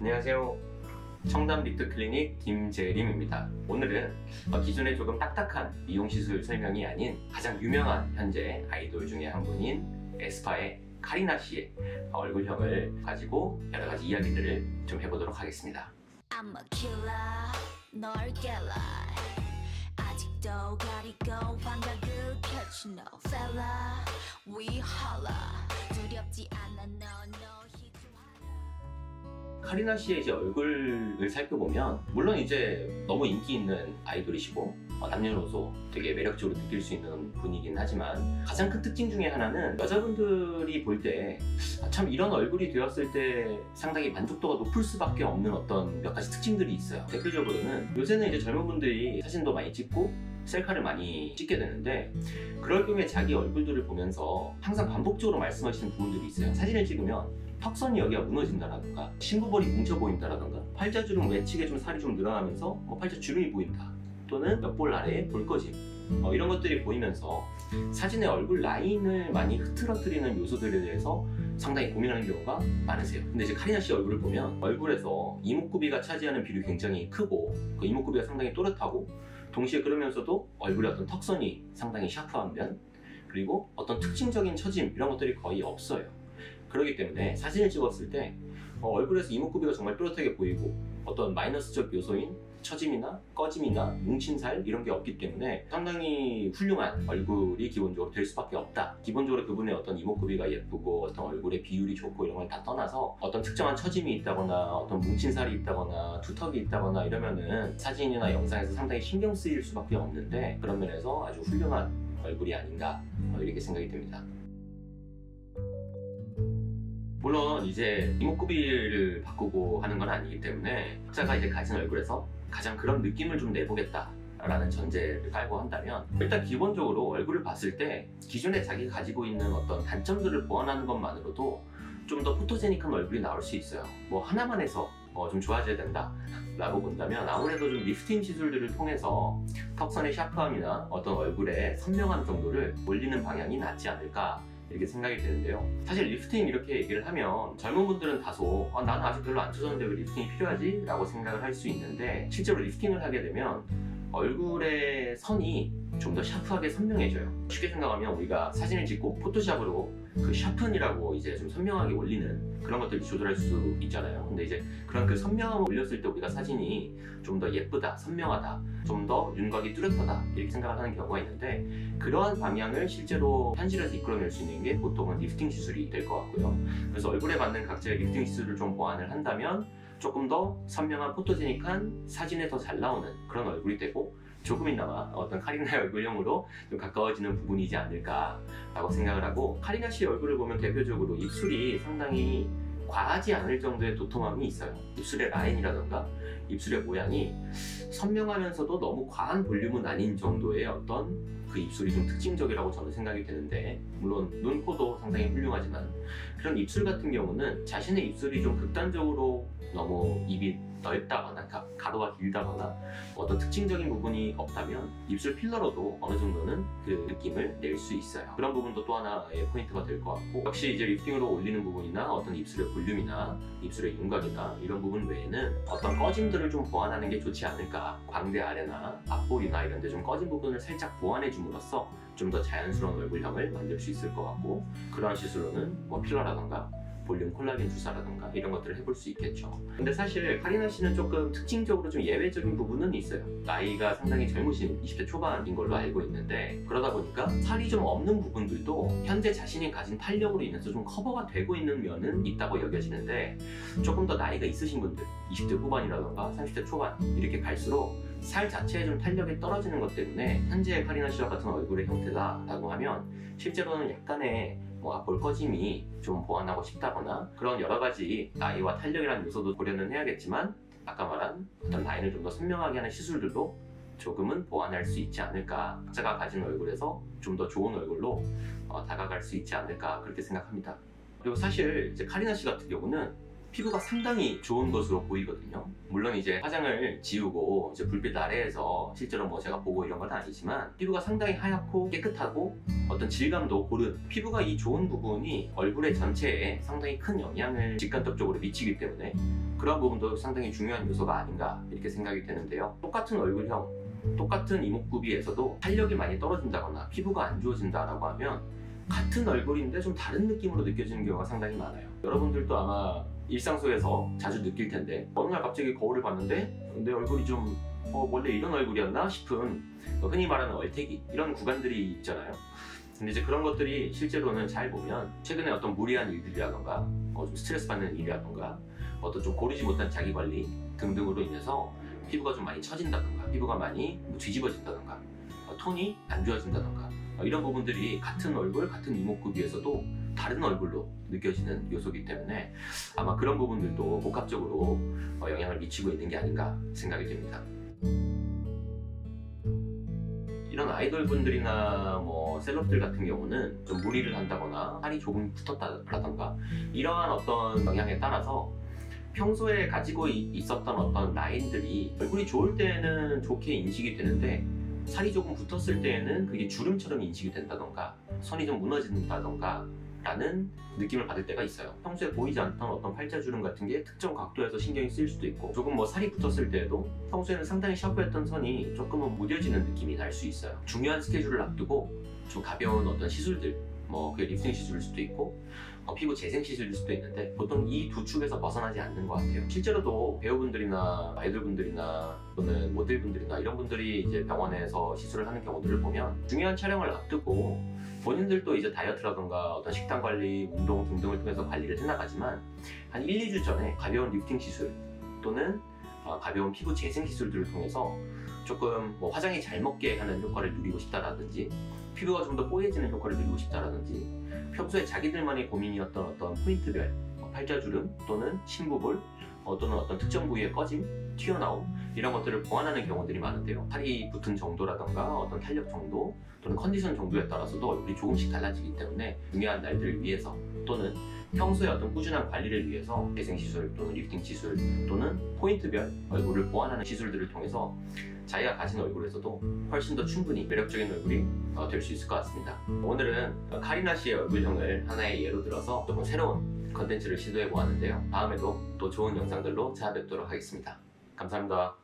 안녕하세요. 청담 리프트 클리닉 김재림입니다. 오늘은 기존에 조금 딱딱한 미용 시술 설명이 아닌 가장 유명한 현재 아이돌 중에 한 분인 에스파의 카리나 씨의 얼굴형을 가지고 여러 가지 이야기들을 좀 해보도록 하겠습니다. I'm a killer, 널 깰라 아직도 가리고 반각을 펼쳐 No fella, we holla 두렵지 않아 너 카리나 씨의 이제 얼굴을 살펴보면 물론 이제 너무 인기 있는 아이돌이시고 남녀노소 되게 매력적으로 느낄 수 있는 분이긴 하지만 가장 큰 특징 중에 하나는 여자분들이 볼 때 참 이런 얼굴이 되었을 때 상당히 만족도가 높을 수밖에 없는 어떤 몇 가지 특징들이 있어요. 대표적으로는 요새는 이제 젊은 분들이 사진도 많이 찍고 셀카를 많이 찍게 되는데 그럴 경우에 자기 얼굴들을 보면서 항상 반복적으로 말씀하시는 부분들이 있어요. 사진을 찍으면 턱선이 여기가 무너진다라던가 심부볼이 뭉쳐 보인다라던가 팔자주름 외측에 좀 살이 좀 늘어나면서 팔자 주름이 보인다 또는 옆볼 아래에 볼거짐 이런 것들이 보이면서 사진의 얼굴 라인을 많이 흐트러뜨리는 요소들에 대해서 상당히 고민하는 경우가 많으세요. 근데 이제 카리나 씨 얼굴을 보면 얼굴에서 이목구비가 차지하는 비율이 굉장히 크고 그 이목구비가 상당히 또렷하고 동시에 그러면서도 얼굴의 어떤 턱선이 상당히 샤프한 면 그리고 어떤 특징적인 처짐 이런 것들이 거의 없어요. 그렇기 때문에 사진을 찍었을 때 얼굴에서 이목구비가 정말 또렷하게 보이고 어떤 마이너스적 요소인 처짐이나 꺼짐이나 뭉친 살 이런 게 없기 때문에 상당히 훌륭한 얼굴이 기본적으로 될 수밖에 없다. 기본적으로 그분의 어떤 이목구비가 예쁘고 어떤 얼굴의 비율이 좋고 이런 걸 다 떠나서 어떤 특정한 처짐이 있다거나 어떤 뭉친 살이 있다거나 두턱이 있다거나 이러면은 사진이나 영상에서 상당히 신경 쓰일 수밖에 없는데 그런 면에서 아주 훌륭한 얼굴이 아닌가 이렇게 생각이 듭니다. 물론 이제 이목구비를 바꾸고 하는 건 아니기 때문에 각자가 이제 가진 얼굴에서 가장 그런 느낌을 좀 내보겠다 라는 전제를 깔고 한다면 일단 기본적으로 얼굴을 봤을 때 기존에 자기가 가지고 있는 어떤 단점들을 보완하는 것만으로도 좀 더 포토제닉한 얼굴이 나올 수 있어요. 뭐 하나만 해서 좀 좋아져야 된다 라고 본다면 아무래도 좀 리프팅 시술들을 통해서 턱선의 샤프함이나 어떤 얼굴의 선명함 정도를 올리는 방향이 낫지 않을까 이렇게 생각이 되는데요. 사실 리프팅 이렇게 얘기를 하면 젊은 분들은 다소 나는 아직 별로 안 쳐졌는데 왜 리프팅이 필요하지? 라고 생각을 할 수 있는데 실제로 리프팅을 하게 되면 얼굴의 선이 좀 더 샤프하게 선명해져요. 쉽게 생각하면 우리가 사진을 찍고 포토샵으로 그 샤픈이라고 이제 좀 선명하게 올리는 그런 것들을 조절할 수 있잖아요. 근데 이제 그런 그 선명함을 올렸을 때 우리가 사진이 좀 더 예쁘다, 선명하다, 좀 더 윤곽이 뚜렷하다 이렇게 생각을 하는 경우가 있는데 그러한 방향을 실제로 현실에서 이끌어낼 수 있는 게 보통은 리프팅 시술이 될 것 같고요. 그래서 얼굴에 맞는 각자의 리프팅 시술을 좀 보완을 한다면 조금 더 선명한 포토제닉한 사진에 더 잘 나오는 그런 얼굴이 되고 조금이나마 어떤 카리나의 얼굴형으로 좀 가까워지는 부분이지 않을까라고 생각을 하고 카리나 씨의 얼굴을 보면 대표적으로 입술이 상당히 과하지 않을 정도의 도톰함이 있어요. 입술의 라인이라던가 입술의 모양이 선명하면서도 너무 과한 볼륨은 아닌 정도의 어떤 그 입술이 좀 특징적이라고 저는 생각이 되는데 물론 눈, 코도 상당히 훌륭하지만 그런 입술 같은 경우는 자신의 입술이 좀 극단적으로 너무 입이 넓다거나 가로가 길다거나 어떤 특징적인 부분이 없다면 입술 필러로도 어느 정도는 그 느낌을 낼 수 있어요. 그런 부분도 또 하나의 포인트가 될 것 같고 역시 이제 리프팅으로 올리는 부분이나 어떤 입술의 볼륨이나 입술의 윤곽이나 이런 부분 외에는 어떤 꺼짐들을 좀 보완하는 게 좋지 않을까. 광대 아래나 앞볼이나 이런 데 좀 꺼진 부분을 살짝 보완해 줌으로써 좀 더 자연스러운 얼굴형을 만들 수 있을 것 같고 그러한 시술로는 뭐 필러라던가 볼륨 콜라겐 주사라던가 이런 것들을 해볼 수 있겠죠. 근데 사실 카리나 씨는 조금 특징적으로 좀 예외적인 부분은 있어요. 나이가 상당히 젊으신 20대 초반인 걸로 알고 있는데 그러다 보니까 살이 좀 없는 부분들도 현재 자신이 가진 탄력으로 인해서 좀 커버가 되고 있는 면은 있다고 여겨지는데 조금 더 나이가 있으신 분들 20대 후반이라던가 30대 초반 이렇게 갈수록 살 자체에 좀 탄력이 떨어지는 것 때문에 현재 카리나 씨와 같은 얼굴의 형태다라고 하면 실제로는 약간의 앞볼 꺼짐이 좀 보완하고 싶다거나 그런 여러 가지 나이와 탄력이라는 요소도 고려는 해야겠지만 아까 말한 어떤 라인을 좀 더 선명하게 하는 시술들도 조금은 보완할 수 있지 않을까. 각자가 가진 얼굴에서 좀 더 좋은 얼굴로 다가갈 수 있지 않을까 그렇게 생각합니다. 그리고 사실 이제 카리나 씨 같은 경우는 피부가 상당히 좋은 것으로 보이거든요. 물론 이제 화장을 지우고 이제 불빛 아래에서 실제로 뭐 제가 보고 이런 건 아니지만 피부가 상당히 하얗고 깨끗하고 어떤 질감도 고른, 피부가 이 좋은 부분이 얼굴의 전체에 상당히 큰 영향을 직간접적으로 미치기 때문에 그런 부분도 상당히 중요한 요소가 아닌가 이렇게 생각이 되는데요. 똑같은 얼굴형, 똑같은 이목구비에서도 탄력이 많이 떨어진다거나 피부가 안 좋아진다라고 하면 같은 얼굴인데 좀 다른 느낌으로 느껴지는 경우가 상당히 많아요. 여러분들도 아마 일상 속에서 자주 느낄 텐데 어느 날 갑자기 거울을 봤는데 내 얼굴이 좀 원래 이런 얼굴이었나 싶은 흔히 말하는 얼태기 이런 구간들이 있잖아요. 근데 이제 그런 것들이 실제로는 잘 보면 최근에 어떤 무리한 일들이라던가 좀 스트레스 받는 일이라던가 어떤 좀 고르지 못한 자기 관리 등등으로 인해서 피부가 좀 많이 처진다던가 피부가 많이 뒤집어진다던가 톤이 안 좋아진다던가 이런 부분들이 같은 얼굴, 같은 이목구비에서도 다른 얼굴로 느껴지는 요소이기 때문에 아마 그런 부분들도 복합적으로 영향을 미치고 있는 게 아닌가 생각이 됩니다. 이런 아이돌 분들이나 뭐 셀럽들 같은 경우는 좀 무리를 한다거나 살이 조금 붙었다던가 이러한 어떤 영향에 따라서 평소에 가지고 있었던 어떤 라인들이 얼굴이 좋을 때는 좋게 인식이 되는데 살이 조금 붙었을 때에는 그게 주름처럼 인식이 된다던가 선이 좀 무너진다던가 라는 느낌을 받을 때가 있어요. 평소에 보이지 않던 어떤 팔자주름 같은 게 특정 각도에서 신경이 쓰일 수도 있고 조금 뭐 살이 붙었을 때에도 평소에는 상당히 샤프했던 선이 조금은 무뎌지는 느낌이 날 수 있어요. 중요한 스케줄을 앞두고 좀 가벼운 어떤 시술들, 뭐 그게 리프팅 시술일 수도 있고 피부 재생 시술일 수도 있는데 보통 이 두 축에서 벗어나지 않는 것 같아요. 실제로도 배우분들이나 아이돌분들이나 또는 모델분들이나 이런 분들이 이제 병원에서 시술을 하는 경우들을 보면 중요한 촬영을 앞두고 본인들도 이제 다이어트라던가 어떤 식단 관리, 운동 등등을 통해서 관리를 해나가지만 한 1, 2주 전에 가벼운 리프팅 시술 또는 가벼운 피부 재생 시술들을 통해서 조금 뭐 화장이 잘 먹게 하는 효과를 누리고 싶다라든지 피부가 좀 더 뽀얘지는 효과를 누리고 싶다라든지 평소에 자기들만의 고민이었던 어떤 포인트별 팔자주름 또는 심부볼 또는 어떤 특정 부위의 꺼짐, 튀어나옴 이런 것들을 보완하는 경우들이 많은데요. 살이 붙은 정도라던가 어떤 탄력 정도 또는 컨디션 정도에 따라서도 얼굴이 조금씩 달라지기 때문에 중요한 날들을 위해서 또는 평소에 어떤 꾸준한 관리를 위해서 재생시술 또는 리프팅 시술 또는 포인트별 얼굴을 보완하는 시술들을 통해서 자기가 가진 얼굴에서도 훨씬 더 충분히 매력적인 얼굴이 될 수 있을 것 같습니다. 오늘은 카리나 씨의 얼굴형을 하나의 예로 들어서 조금 새로운 컨텐츠를 시도해 보았는데요. 다음에도 또 좋은 영상들로 찾아뵙도록 하겠습니다. 감사합니다.